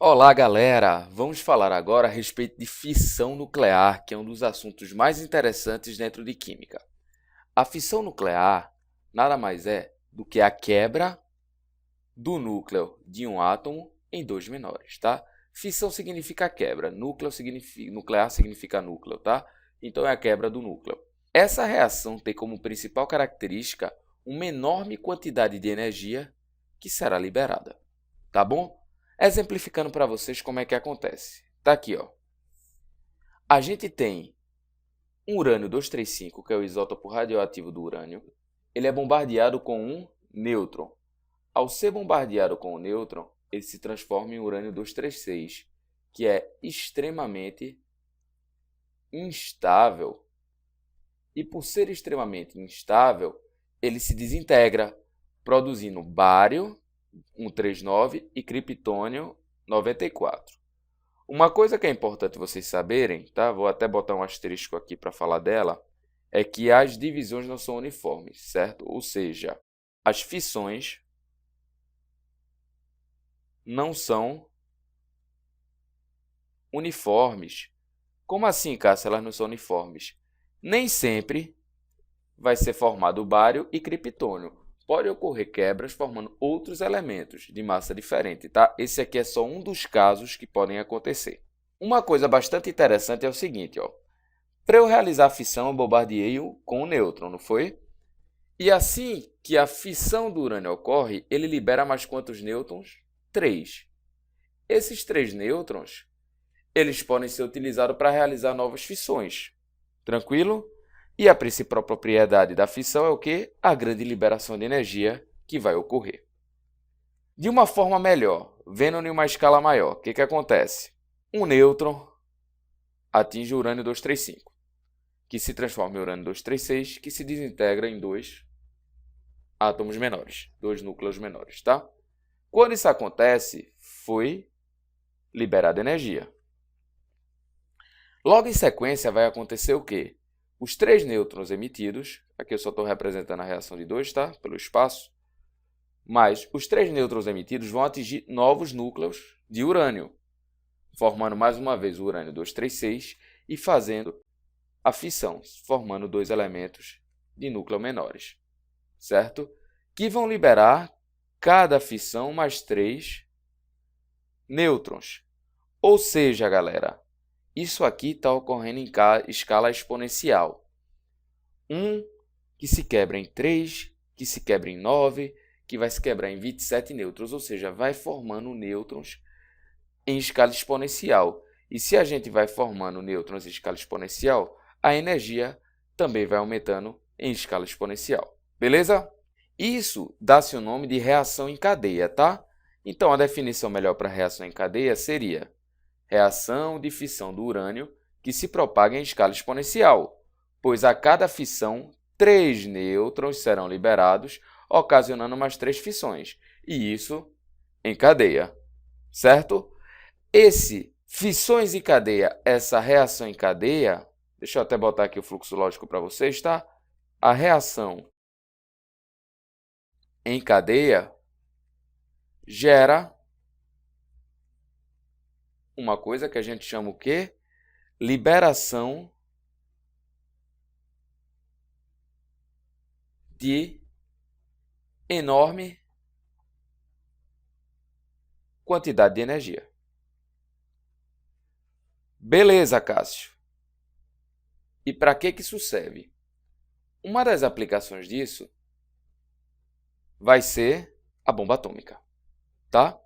Olá, galera! Vamos falar agora a respeito de fissão nuclear, que é um dos assuntos mais interessantes dentro de química. A fissão nuclear nada mais é do que a quebra do núcleo de um átomo em dois menores, tá? Fissão significa quebra, nuclear significa núcleo, tá? Então é a quebra do núcleo. Essa reação tem como principal característica uma enorme quantidade de energia que será liberada, tá bom? Exemplificando para vocês como é que acontece. Tá aqui, ó. A gente tem um urânio 235, que é o isótopo radioativo do urânio. Ele é bombardeado com um nêutron. Ao ser bombardeado com o nêutron, ele se transforma em urânio 236, que é extremamente instável. E por ser extremamente instável, ele se desintegra, produzindo bário 139 e criptônio 94. Uma coisa que é importante vocês saberem, tá? Vou até botar um asterisco aqui para falar dela, é que as divisões não são uniformes, certo? Ou seja, as fissões não são uniformes. Como assim, Cássio, elas não são uniformes? Nem sempre vai ser formado bário e criptônio. Pode ocorrer quebras formando outros elementos de massa diferente, tá? Esse aqui é só um dos casos que podem acontecer. Uma coisa bastante interessante é o seguinte, ó. Para eu realizar a fissão, eu bombardeei-o com o nêutron, não foi? E assim que a fissão do urânio ocorre, ele libera mais quantos nêutrons? 3. Esses 3 nêutrons, eles podem ser utilizados para realizar novas fissões. Tranquilo? E a principal propriedade da fissão é o quê? A grande liberação de energia que vai ocorrer. De uma forma melhor, vendo em uma escala maior, o que acontece? Um nêutron atinge o urânio 235, que se transforma em urânio 236, que se desintegra em dois átomos menores, dois núcleos menores, tá? Quando isso acontece, foi liberada energia. Logo em sequência vai acontecer o quê? Os 3 nêutrons emitidos, aqui eu só estou representando a reação de 2, tá? Pelo espaço. Mas os 3 nêutrons emitidos vão atingir novos núcleos de urânio, formando mais uma vez o urânio 236 e fazendo a fissão, formando 2 elementos de núcleo menores, certo? Que vão liberar cada fissão mais 3 nêutrons. Ou seja, galera, isso aqui está ocorrendo em escala exponencial. 1 que se quebra em 3, que se quebra em 9, que vai se quebrar em 27 nêutrons, ou seja, vai formando nêutrons em escala exponencial. E se a gente vai formando nêutrons em escala exponencial, a energia também vai aumentando em escala exponencial. Beleza? Isso dá-se o nome de reação em cadeia, tá? Então, a definição melhor para reação em cadeia seria reação de fissão do urânio que se propaga em escala exponencial, pois a cada fissão, 3 nêutrons serão liberados, ocasionando mais 3 fissões, e isso em cadeia, certo? Fissões em cadeia, essa reação em cadeia, deixa eu até botar aqui o fluxo lógico para vocês, tá? A reação em cadeia gera uma coisa que a gente chama o quê? Liberação de enorme quantidade de energia. Beleza, Cássio. E para que isso serve? Uma das aplicações disso vai ser a bomba atômica, tá?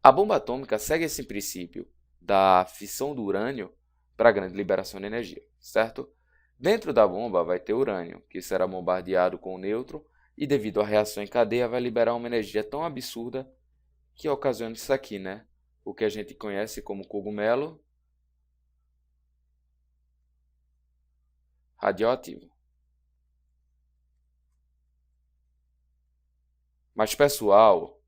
A bomba atômica segue esse princípio da fissão do urânio para a grande liberação de energia, certo? Dentro da bomba vai ter urânio, que será bombardeado com o nêutron e devido à reação em cadeia vai liberar uma energia tão absurda que ocasiona isso aqui, né? O que a gente conhece como cogumelo radioativo. Mas, pessoal,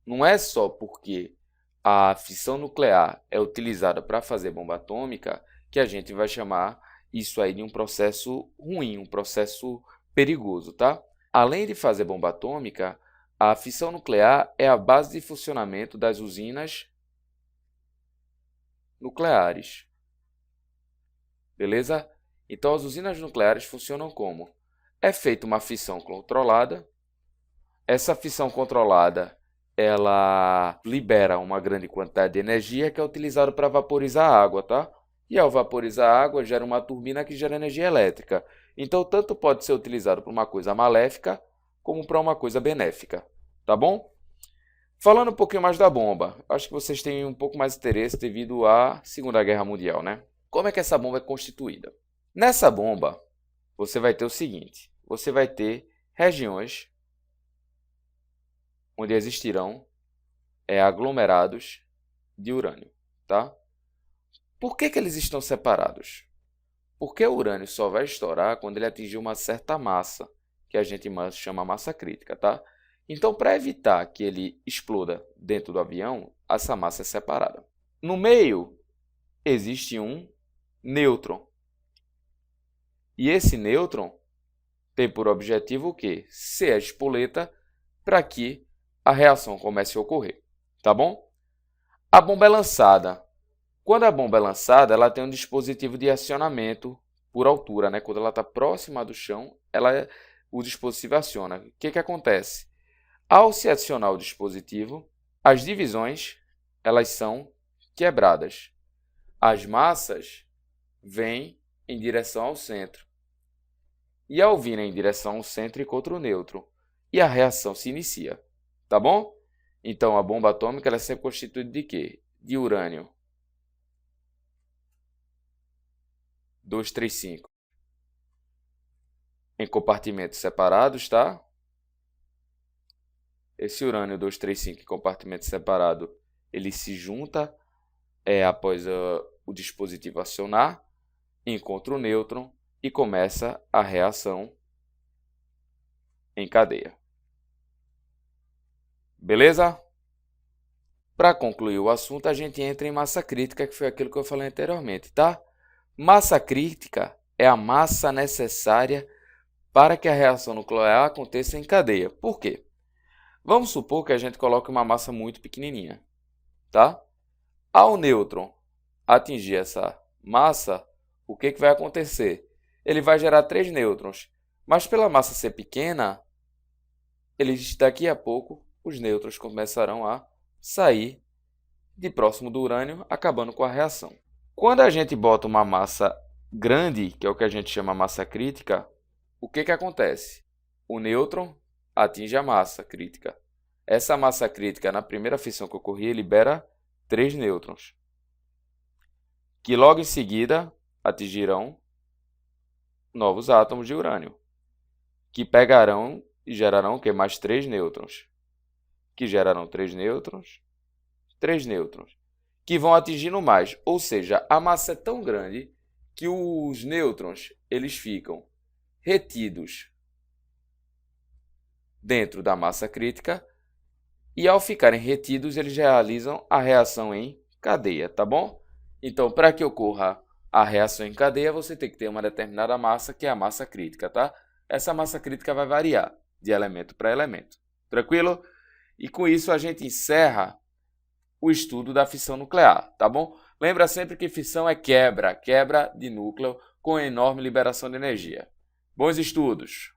não é só porque a fissão nuclear é utilizada para fazer bomba atômica que a gente vai chamar isso aí de um processo ruim, um processo perigoso, tá? Além de fazer bomba atômica, a fissão nuclear é a base de funcionamento das usinas nucleares. Beleza? Então, as usinas nucleares funcionam como? É feita uma fissão controlada. Essa fissão controlada, ela libera uma grande quantidade de energia que é utilizada para vaporizar a água, tá? E ao vaporizar a água, gera uma turbina que gera energia elétrica. Então, tanto pode ser utilizado para uma coisa maléfica, como para uma coisa benéfica. Tá bom? Falando um pouquinho mais da bomba, acho que vocês têm um pouco mais de interesse devido à Segunda Guerra Mundial, né? Como é que essa bomba é constituída? Nessa bomba, você vai ter o seguinte: você vai ter regiões onde existirão aglomerados de urânio, tá? Por que eles estão separados? Porque o urânio só vai estourar quando ele atingir uma certa massa, que a gente chama massa crítica, tá? Então, para evitar que ele exploda dentro do avião, essa massa é separada. No meio, existe um nêutron. E esse nêutron tem por objetivo o quê? Ser a espoleta para que a reação comece a ocorrer, tá bom? A bomba é lançada. Quando a bomba é lançada, ela tem um dispositivo de acionamento por altura, né? Quando ela está próxima do chão, o dispositivo aciona. O que acontece? Ao se acionar o dispositivo, as divisões elas são quebradas. As massas vêm em direção ao centro. E ao vir em direção ao centro, encontra o nêutron. E a reação se inicia. Tá bom? Então, a bomba atômica ela é sempre constituída de quê? De urânio 235 em compartimentos separados, tá? Esse urânio 235 em compartimento separado, ele se junta após o dispositivo acionar, encontra o nêutron e começa a reação em cadeia. Beleza? Para concluir o assunto, a gente entra em massa crítica, que foi aquilo que eu falei anteriormente, tá? Massa crítica é a massa necessária para que a reação nuclear aconteça em cadeia. Por quê? Vamos supor que a gente coloque uma massa muito pequenininha, tá? Ao nêutron atingir essa massa, o que vai acontecer? Ele vai gerar 3 nêutrons, mas pela massa ser pequena, daqui a pouco os nêutrons começarão a sair de próximo do urânio, acabando com a reação. Quando a gente bota uma massa grande, que é o que a gente chama massa crítica, o que acontece? O nêutron atinge a massa crítica. Essa massa crítica, na primeira fissão que ocorrer, libera 3 nêutrons, que logo em seguida atingirão novos átomos de urânio, que pegarão e gerarão o quê? Mais 3 nêutrons, que gerarão 3 nêutrons, 3 nêutrons, que vão atingindo mais. Ou seja, a massa é tão grande que os nêutrons eles ficam retidos dentro da massa crítica e ao ficarem retidos eles realizam a reação em cadeia, tá bom? Então, para que ocorra a reação em cadeia, você tem que ter uma determinada massa, que é a massa crítica, tá? Essa massa crítica vai variar de elemento para elemento. Tranquilo? E com isso a gente encerra o estudo da fissão nuclear, tá bom? Lembra sempre que fissão é quebra de núcleo com enorme liberação de energia. Bons estudos!